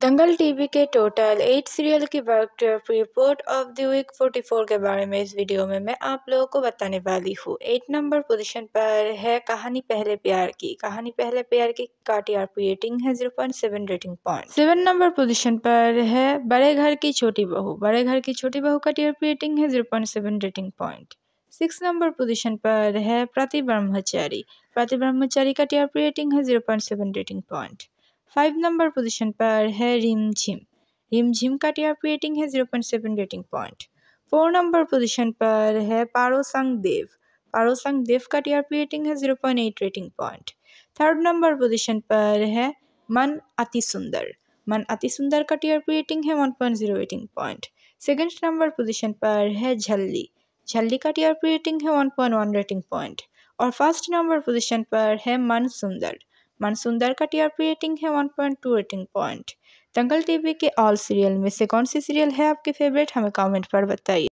दंगल TV के total 8 serial की work report of the week 44 के बारे में इस वीडियो में मैं आप लोगों को बताने वाली हूँ। 8 नंबर पोजीशन पर है कहानी पहले प्यार की। कहानी पहले प्यार की का टीआरपी रेटिंग है 0.7 रेटिंग पॉइंट। 7 नंबर पोजीशन पर है बड़े घर की छोटी बहू। बड़े घर की छोटी बहू का टीआरपी रेटिंग है 0.7 रेटिंग पॉइंट। 6 नंबर पोजीशन पर है प्रति ब्रह्मचारी। प्रति ब्रह्मचारी का टीआरपी रेटिंग है 0.7 रेटिंग पॉइंट। 5 नंबर पोजीशन पर है रिम झिम। रिम झिम का टीआरपी रेटिंग है 0.7 रेटिंग पॉइंट। 4 नंबर पोजीशन पर है पारोसंग देव। पारोसंग देव का टीआरपी रेटिंग है 0.8 rating point. 3rd number position पर है मन अति सुंदर। मन अति सुंदर का टीआरपी रेटिंग है 1.0 rating point. 2nd number position पर है झल्ली। झल्ली का टीआरपी रेटिंग है 1.1 रेटिंग पॉइंट। और 1st नंबर पोजीशन पर है मन सुंदर। मन सुंदर का टीआरपी रेटिंग है 1.2 रेटिंग पॉइंट। दंगल टीवी के ऑल सीरियल में से कौन सी सीरियल है आपकी फेवरेट, हमें कमेंट पर बताइए।